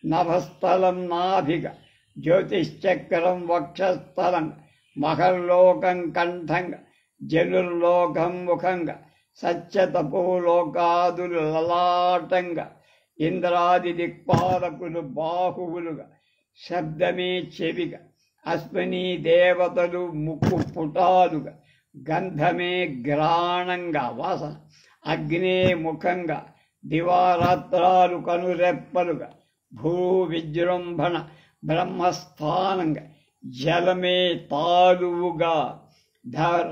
నభస్థలం నాభిగా, జ్యోతిశ్చక్రం వక్షస్థలంగా, మహర్లోకం కంఠంగా, జనుర్లోకం ముఖంగా, సత్యతపోలోకాదులు లలాటంగా, ఇంద్రాది దిక్పాలకులు బాహువులుగా, శబ్దమే చెవిగా, అశ్విని దేవతలు ముక్కు పుటాలుగా, గంధమే గ్రాణంగా వాసన, అగ్నే ముఖంగా, దివారాత్రాలు కనురెప్పలుగా, భూ విజృంభణ బ్రహ్మస్థానంగా, జలమే తాలువుగా,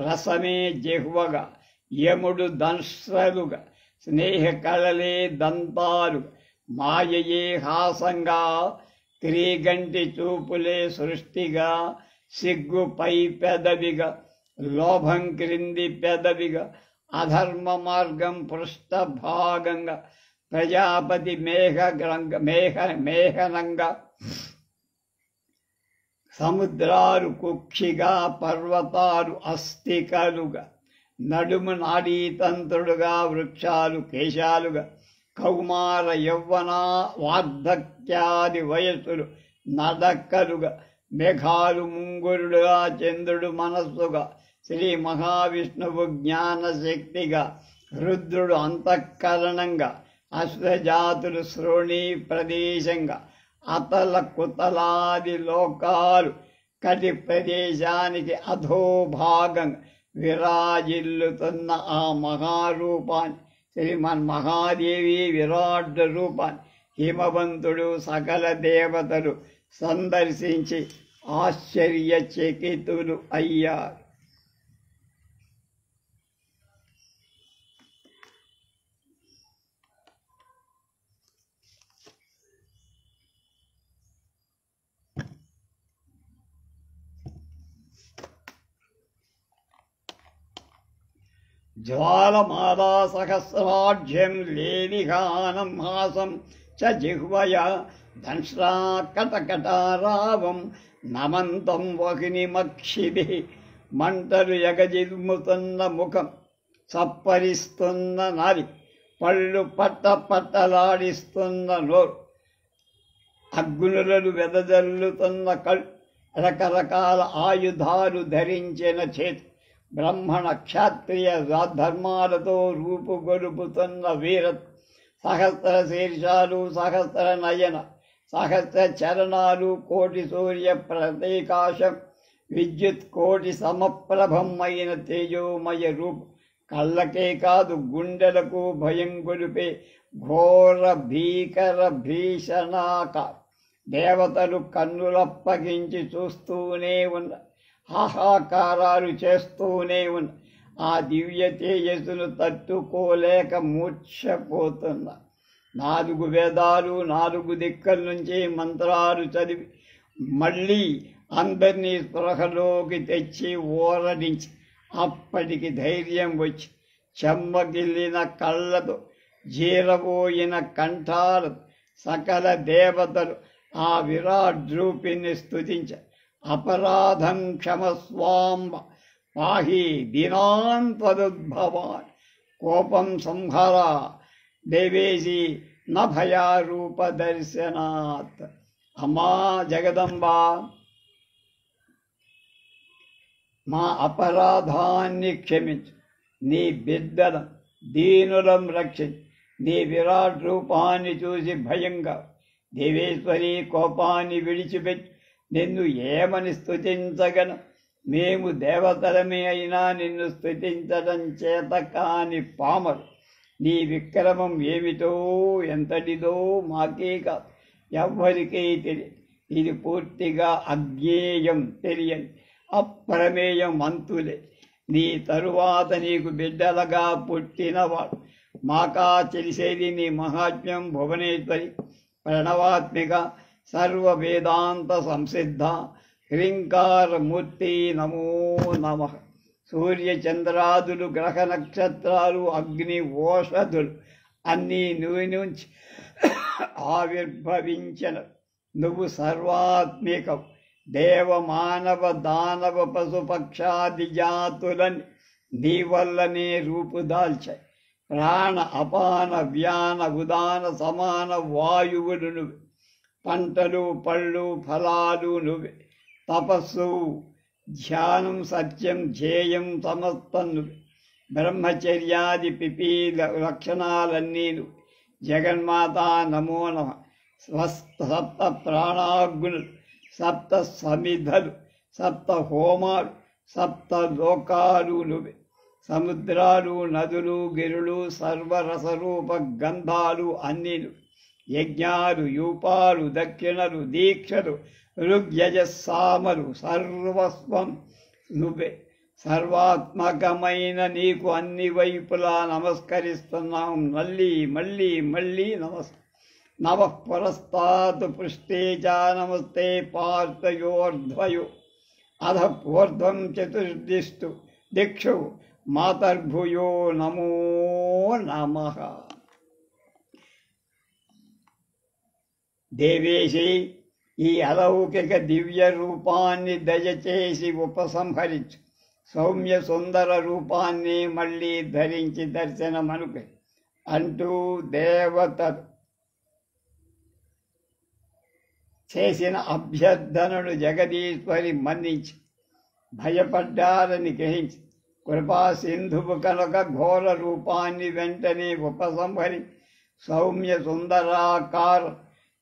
రసమే జిహ్వగా, యముడు దంశ్రలుగా, స్నేహ కళలే దంతాలుగా, మాయయే హాసంగా, క్రీగంటి చూపులే సృష్టిగా, సిగ్గు పై పెదవిగా, లోభం క్రింది పెదవిగా, అధర్మ మార్గం పృష్ఠభాగంగా, ప్రజాపతి మేఘనంగా, సముద్రాలు కుక్షిగా, పర్వతాలు అస్థికలుగా, నడుము నాడీతంత్రుడుగా, వృక్షాలు కేశాలుగా, కౌమార యౌవన వార్ధక్యాది వయస్సులు నడకలుగా, మేఘాలు ముంగురుడుగా, చంద్రుడు మనస్సుగా, శ్రీ మహావిష్ణువు జ్ఞానశక్తిగా, రుద్రుడు అంతఃకరణంగా, అశ్వజాతులు శ్రోణి ప్రదేశంగా, అతల కుతలాది లోకాలు కటి ప్రదేశానికి అధోభాగంగా విరాజిల్లుతున్న ఆ మహారూపాన్ని, శ్రీమన్ మహాదేవి విరాట్ రూపాన్ని హిమవంతుడు సకల దేవతలు సందర్శించి ఆశ్చర్యచకితులు అయ్యారు. జ్వాలమాలా సహస్రాఢ్యం లేలిహానం హాసం చ జిహ్వయా దంశ్రా కటకటారావం నమంతం వహినిమక్షిభి, మంటలు ఎగజిమ్ముతున్న ముఖం, చప్పరిస్తున్న నారి, పళ్ళు పట్టలాడిస్తున్న నోరు, అగ్నులను వెదజల్లుతున్న కళ్ళు, రకరకాల ఆయుధాలు ధరించిన చేతి, బ్రాహ్మణ క్షాత్రియ ధర్మాలతో రూపుగొలుపుతున్న వీరత్, సహస్ర శీర్షాలు, సహస్ర నయన, సహస్ర చరణాలు, కోటి సూర్య ప్రతీకాశం, విద్యుత్ కోటి సమప్రభమైన తేజోమయ రూపం, కళ్ళకే కాదు గుండెలకు భయం గొలిపే ఘోర భీకర భీషణాకారం. దేవతలు కన్నులప్పగించి చూస్తూనే ఉన్న, హాహాకారాలు చేస్తూనే ఉన్న, ఆ దివ్య తేజస్సును తట్టుకోలేక మూర్ఛపోతున్న, 4 వేదాలు 4 దిక్కల నుంచి మంత్రాలు చదివి మళ్ళీ అందరినీ స్పృహలోకి తెచ్చి ఓరడించి, అప్పటికి ధైర్యం వచ్చి చెమ్మగిల్లిన కళ్ళతో జీరబోయిన కంఠాలతో సకల దేవతలు ఆ విరాట్ రూపిని స్తుతించ, అపరాధం క్షమస్వాంబ పాహి దీనాంతదుద్భవాన్, కోపం సంహర దేవేశి న భయారూప దర్శనాత్. అమ్మా జగదంబా, మా అపరాధాన్ని క్షమించు, నీ బిడ్డలం దీనులం రక్షించు, నీ విరాట్ రూపాన్ని చూసి భయంగా దేవేశ్వరి కోపాన్ని విడిచిపెట్టి నిన్ను ఏమని స్తుతించగను? మేము దేవతలమే అయినా నిన్ను స్తుతించడం చేత కాని పామరు. నీ విక్రమం ఏమిటో ఎంతటిదో మాకే కాదు, ఎవ్వరికీ తెలియదు. ఇది పూర్తిగా అజ్ఞేయం, తెలియని అప్రమేయం, అంతులే. నీ తరువాత నీకు బిడ్డలుగా పుట్టినవాడు. మాకా తెలిసేది నీ మహాత్మ్యం. భువనేశ్వరి ప్రణవాత్మిక సర్వ వేదాంత సంసిద్ధ హ్రీంకారమూర్తి నమో నమః. సూర్యచంద్రాదులు గ్రహ నక్షత్రాలు అగ్ని ఓషధులు అన్నీ నువ్వు నుంచి ఆవిర్భవించిన. నువ్వు సర్వాత్మికం. దేవ మానవ దానవ పశుపక్షాది జాతులని నీ వల్లనే రూపుదాల్చాయి. ప్రాణ అపాన వ్యాన ఉదాన సమాన వాయువులు నువ్వే. పంటలు పళ్ళు ఫలాలు నువ్వే. తపస్సు ధ్యానం సత్యం ధ్యేయం సమస్తం నువ్వే. బ్రహ్మచర్యాది పిపీ లక్షణాలన్నీను జగన్మాత నమో నమ. సప్త ప్రాణాగ్నులు, సప్త సమిధలు, సప్త హోమాలు, సప్త లోకాలు నువ్వే. సముద్రాలు, నదులు, గిరులు, సర్వరసరూప గంధాలు అన్నీను. యజ్ఞాలు, యూపాలు, దక్షిణలు, దీక్షలు, ఋగ్యజస్సామలు సర్వస్వం నువ్వే. సర్వాత్మకమైన నీకు అన్ని వైపులా నమస్కరిస్తున్నాం. మళ్ళీ మళ్ళీ మళ్ళీ నమ పురస్తాత్ పృష్ఠే చ నమస్తే పార్తయోర్ధ్వయో అధ పూర్ధ్వం చతుర్దిష్టు దిక్షు మాతర్భుయో నమో నమః. దేవేశి, ఈ అలౌకిక దివ్య రూపాన్ని దయచేసి ఉపసంహరించు. సౌమ్య సుందర రూపాన్ని మళ్ళీ ధరించి దర్శనమనుకు అంటూ దేవతలు చేసిన అభ్యర్థనను జగదీశ్వరి మన్నించి భయపడ్డారని గ్రహించి కృపా సింధువు కనుక ఘోర రూపాన్ని వెంటనే ఉపసంహరి సౌమ్య సుందరాకార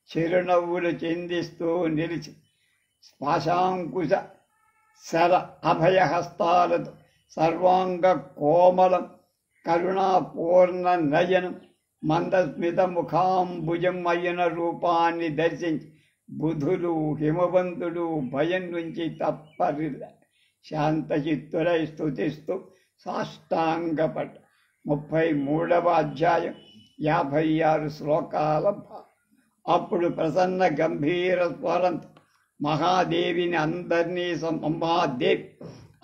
చిరునవ్వులు చిందిస్తూ నిలిచి పాశాంకుశ శర అభయహస్తాలతో సర్వాంగ కోమలం కరుణాపూర్ణ నయనం మందస్మిత ముఖాంబుజం అయిన రూపాన్ని దర్శించి బుధులు హిమవంతుడు భయం నుంచి తప్పరిల్ల శాంతచిత్తులై స్తుతిస్తూ సాష్టాంగపడ్డ. 33వ అధ్యాయం 56 శ్లోకాల అప్పుడు ప్రసన్న గంభీర స్వరంతో మహాదేవిని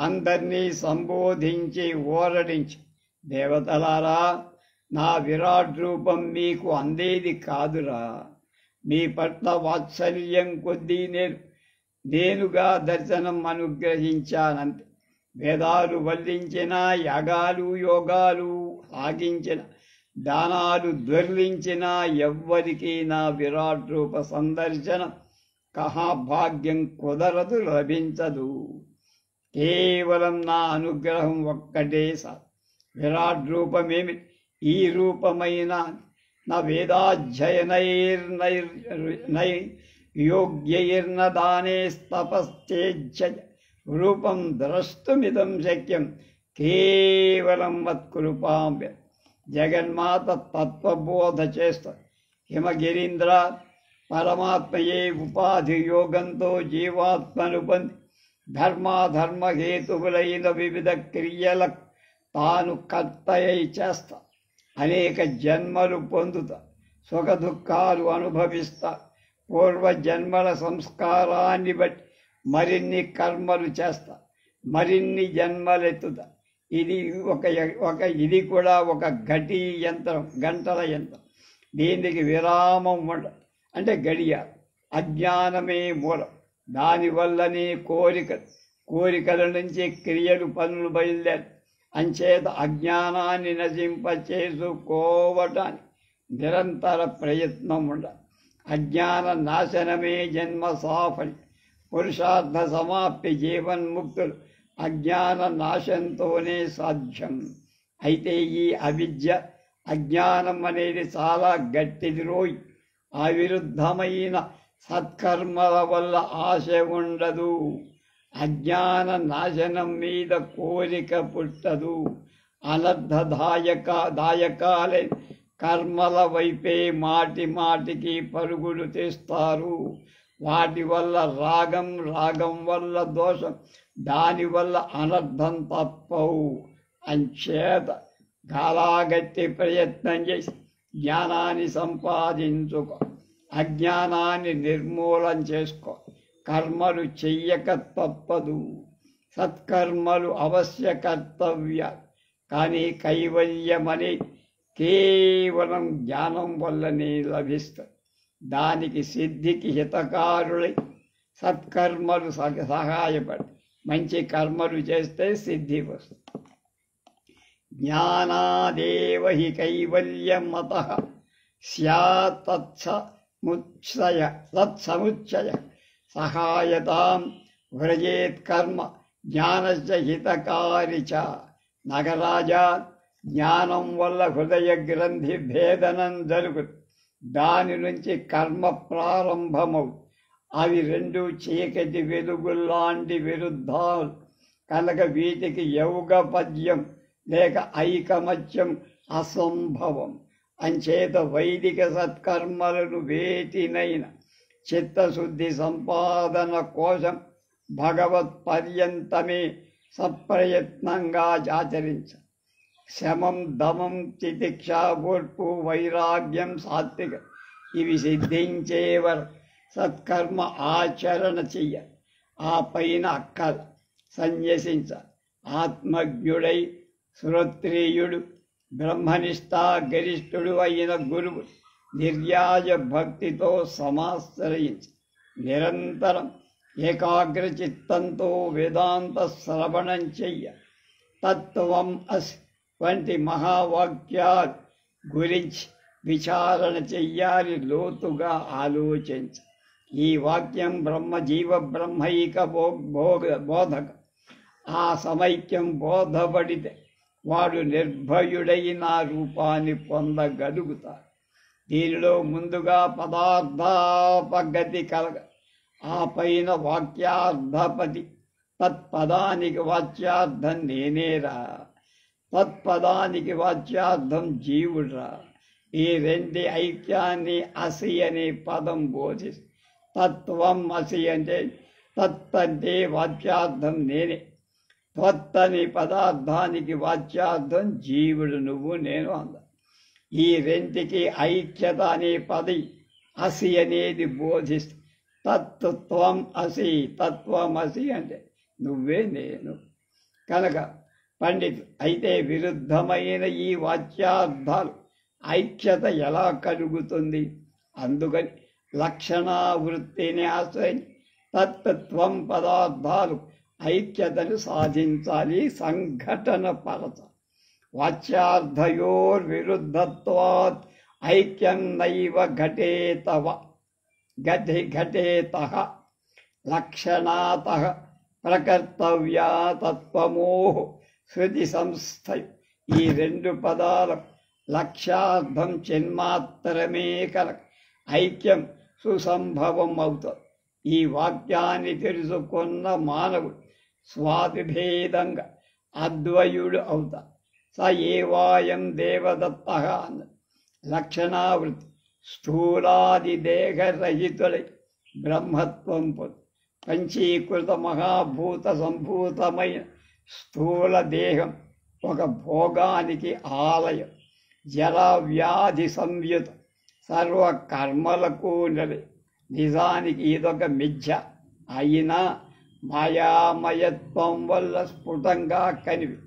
అందరినీ సంబోధించి ఓరడించి, దేవతలారా, నా విరాట్ రూపం మీకు అందేది కాదురా. మీ పట్ల వాత్సల్యం కొద్దీ నేనుగా దర్శనం అనుగ్రహించానంతే. వేదాలు వల్లించిన, యాగాలు యోగాలు సాగించిన, దానాలు దొర్లించిన ఎవ్వరికీ నా విరాట్ రూప సందర్శనం కహాభాగ్యం కుదరదు, లభించదు. కేవలం నా అనుగ్రహం ఒక్కటే సార్. విరాట్ రూపమేమి? ఈ రూపమైన నా వేదాధ్యయనైర్యోగ్యైర్న దానేస్తపశ్చేజ్య రూపం ద్రష్టుమిదం శక్యం కేవలం మత్కృపాం. జగన్మాత తత్వబోధ చేస్తా. హిమగిరీంద్ర, పరమాత్మయే ఉపాధి యోగంతో జీవాత్మను పొంది ధర్మహేతువులైన వివిధ క్రియలకు తాను కర్తయ్య చేస్తా. అనేక జన్మలు పొందుతా, సుఖ దుఃఖాలు అనుభవిస్తా. పూర్వజన్మల సంస్కారాన్ని బట్టి మరిన్ని కర్మలు చేస్తా, మరిన్ని జన్మలెత్తుతా. ఇది కూడా ఒక గంటల యంత్రం. దీనికి విరామం ఉండదు. అంటే గడియారం. అజ్ఞానమే మూలం. దానివల్లనే కోరికల నుంచి క్రియలు పనులు బయలుదేరు. అంచేత అజ్ఞానాన్ని నశింపచేసుకోవటానికి నిరంతర ప్రయత్నం ఉండాలి. అజ్ఞాన నాశనమే జన్మ సాఫల్యం. పురుషార్థ సమాప్తి జీవన్ముక్తులు అజ్ఞాన నాశంతోనే సాధ్యం. అయితే ఈ అవిద్య, అజ్ఞానం అనేది చాలా గట్టిది రోయ్. అవిరుద్ధమైన సత్కర్మల వల్ల ఆశ ఉండదు. అజ్ఞాన నాశనం మీద కోరిక పుట్టదు. అనర్థదాయకాలే కర్మల వైపే మాటికి పరుగులు తీస్తారు. వాటి వల్ల రాగం వల్ల దోషం, దానివల్ల అనర్థం తప్పవు. అంచేత గాలాగట్టి ప్రయత్నం చేసి జ్ఞానాన్ని సంపాదించుకో. అజ్ఞానాన్ని నిర్మూలం చేసుకో. కర్మలు చెయ్యక తప్పదు. సత్కర్మలు అవశ్య కర్తవ్య. కానీ కైవల్యమని కేవలం జ్ఞానం వల్లనే లభిస్తుంది. దానికి సిద్ధికి హితకారులై సత్కర్మలు సహాయపడి మంచి కర్మలు చేస్తే సిద్ధి వస్తుంది. జ్ఞానాదేవ హి కైవల్యమతః స్యాత్ తత్సముచ్చయ సహాయతాం వ్రజేత్ కర్మ జ్ఞానస్య హితకారి చ. నగరాజా, జ్ఞానం వల్ల హృదయ గ్రంథి భేదనం జరుగుతుంది. దాని నుంచి కర్మ ప్రారంభమవు. అవి రెండు చీకటి వెలుగుల్లాంటి విరుద్ధాలు కనుక వీటికి యోగపద్యం లేక ఐకమత్యం అసంభవం. అంచేత వైదిక సత్కర్మలను వేటినైన చిత్తశుద్ధి సంపాదన కోసం భగవత్ పర్యంతమే సప్రయత్నంగా ఆచరించ. శమం, దమం, తితిక్ష, ఓర్పు, వైరాగ్యం, సాత్విక ఇవి సిద్ధించేవర్ సత్కర్మ ఆచరణ చెయ్య. ఆ పైన అక్కల సన్యసించ. ఆత్మజ్ఞుడై శ్రోత్రియుడు బ్రహ్మనిష్టా గరిష్ఠుడు అయిన గురువు నిర్యాజ భక్తితో సమాశ్రయించ. నిరంతరం ఏకాగ్ర చిత్తంతో వేదాంత శ్రవణం చెయ్య. తత్వం అస్ వంటి మహావాక్యాలు గురించి విచారణ చెయ్యాలి, లోతుగా ఆలోచించ. ఈ వాక్యం జీవ బ్రహ్మైక బోధక. ఆ సమైక్యం బోధపడితే వాడు నిర్భయుడైన రూపాన్ని పొందగలుగుతాడు. దీనిలో ముందుగా పదార్థాపగతి కలగ, ఆ పైన వాక్యార్థపతి. తత్పదానికి వాచ్యార్థం నేనేరా, తత్పదానికి వాచ్యార్థం జీవుడురా. ఈ రెండి ఐక్యాన్ని అసి అనే పదం బోధిస్తుంది. తత్వం అసి అంటే తత్ అంటే వాచ్యార్థం నేనే, త్వత్ అనే పదార్థానికి వాచ్యార్థం జీవుడు, నువ్వు, నేను అంద. ఈ రెంటికి ఐక్యత అనే పది అసి అనేది బోధిస్తుంది. తత్వం అసి, తత్వం అసి అంటే నువ్వే నేను. కనుక పండితులు అయితే విరుద్ధమైన ఈ వాచ్యార్థాలు ఐక్యత ఎలా కలుగుతుంది? అందుకని లక్షణావృత్తిని ఆశ్రయించి తత్వం పదార్థాలు ఐక్యతను సాధించాలి, సంఘటన పరచ. వాచ్యార్థయోర్విరుద్ధత్వాత్ ఐక్యం నైవ ఘటేతవ ఘటేతః లక్షణాతః ప్రకర్తవ్యా తత్వమోహ శృతి సంస్థయు. ఈ రెండు పదాల లక్ష్యార్థం చిన్మాత్రమే కల ఐక్యం సుసంభవం అవుతుంది. ఈ వాక్యాన్ని తెలుసుకున్న మానవుడు స్వాతిభేదంగా అద్వయుడు అవుతా. స ఏవాయం దేవదత్త అన్న లక్షణావృత్తి స్థూలాది దేహరహితుడై బ్రహ్మత్వం పొందు. పంచీకృత మహాభూత సంభూతమైన స్థూల దేహం ఒక భోగానికి ఆలయం. జరా వ్యాధి సంయుత సర్వ కర్మలకు నిలయం. నిజానికి ఇదొక మిథ్య అయినా మాయామయత్వం వల్ల స్ఫుటంగా కనివి.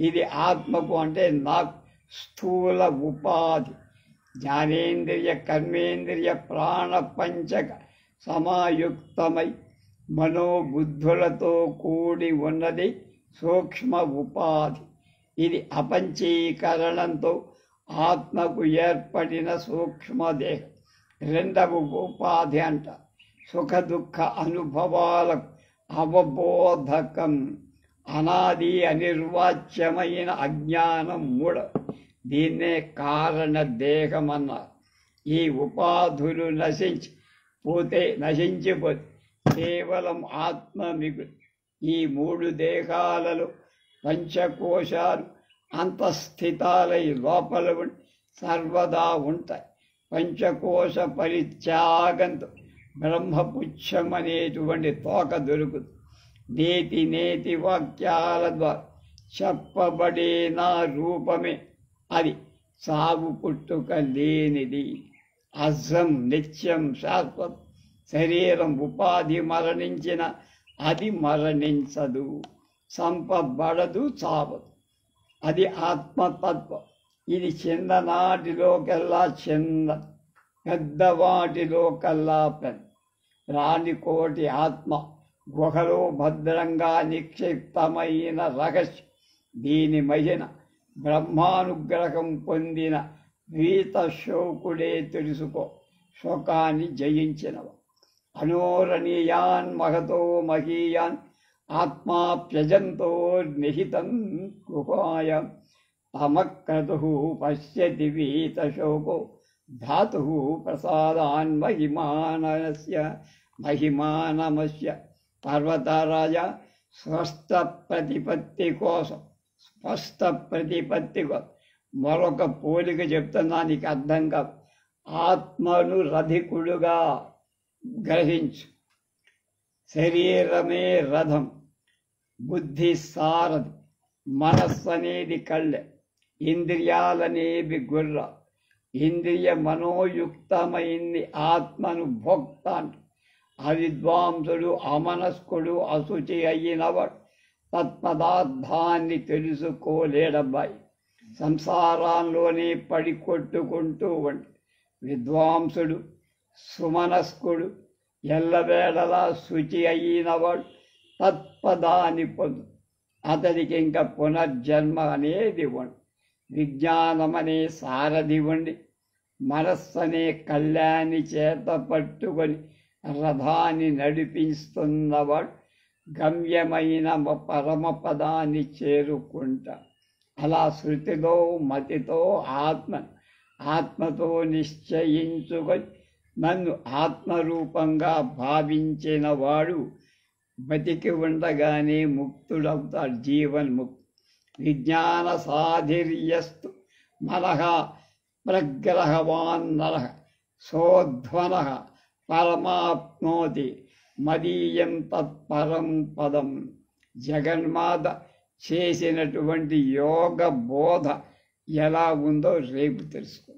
ఇది ఆత్మకు అంటే నాకు స్థూల ఉపాధి. జ్ఞానేంద్రియ కర్మేంద్రియ ప్రాణ పంచక సమాయుక్తమై మనోబుద్ధులతో కూడి ఉన్నది సూక్ష్మ ఉపాధి. ఇది అపంచీకరణంతో ఆత్మకు ఏర్పడిన సూక్ష్మదేహం. రెండవ ఉపాధి అంట సుఖ దుఃఖ అనుభవాలకు అవబోధకం. అనాది అనిర్వాచ్యమైన అజ్ఞానం మూడ. దీన్నే కారణ దేహం అన్నారు. ఈ ఉపాధులు నశించిపోతే కేవలం ఆత్మ మిగులు. ఈ మూడు దేహాలలో పంచకోశాలు అంతఃస్థితాలై లోపల సర్వదా ఉంటాయి. పంచకోశ పరిత్యాగంతో బ్రహ్మపుచ్చం అనేటువంటి తోక దొరుకుతుంది. నేతి వాక్యాల ద్వారా చెప్పబడే నా రూపమే అది. సాగు పుట్టుక లేనిది, అజం నిత్యం శాశ్వతం. శరీరం ఉపాధి మరణించిన అది మరణించదు, సంపబడదు, చావదు. అది ఆత్మతత్వం. ఇది చిన్ననాటిలోకెల్లా చిన్న, పెద్దవాటిలోకల్లా పెద్ద. రాణికోటి ఆత్మ గుహలో భద్రంగా నిక్షిప్తమైన రహస్యం. దీని మహిన బ్రహ్మానుగ్రహం పొందిన వీత శోకుడే తెలుసుకో. శోకాన్ని జయించినవ. అనోరణీయాన్ మహతో మహీయాన్ ఆత్మాప్యజంతో నిహితం గుహాయాం తమక్రతుః పశ్యతి వీతశోకో ధాతుః ప్రసాదాన్ మహిమానమస్య పర్వతరాజ స్వస్థ ప్రతిపత్తి కోసం మరొక పోలిక చెప్తున్నా, నీకు అర్థం కాదు. ఆత్మను రథికుడుగా గ్రహించు. శరీరమే రథం, బుద్ధి సారథి, మనస్సు అనేది కళ్ళె, ఇంద్రియాలనేవి గుర్ర. ఇంద్రియ మనోయుక్తమైంది ఆత్మను భోక్త అంట. అవిద్వాంసుడు, అమనస్కుడు, అశుచి అయినవాడు తత్పదార్థాన్ని తెలుసుకోలేడబ్బాయి. సంసారంలోనే పడి కొట్టుకుంటూ ఉండి విద్వాంసుడు, సుమనస్కుడు, ఎల్లవేళలా శుచి అయినవాడు తత్పదాన్ని పొందు. అతడికి ఇంకా పునర్జన్మ అనేది ఉండి, విజ్ఞానమనే సారథి ఉండి, మనస్సనే కళ్యాణి చేత పట్టుకొని రథాన్ని నడిపిస్తున్నవాడు గమ్యమైన పరమపదాన్ని చేరుకుంటా. అలా శృతిలో మతితో ఆత్మతో నిశ్చయించుకొని నన్ను ఆత్మరూపంగా భావించిన వాడు బతికి ఉండగానే ముక్తుడవుతాడు, జీవన్ముక్తి. విజ్ఞాన సాధిర్యస్తు మనః ప్రగ్రహవాన్ నరః సోధ్వనః పరమాప్నోతి మదీయం తత్పరం పదం. జగన్మాత చేసినటువంటి యోగ బోధ ఎలా ఉందో రేపు తెలుసుకో.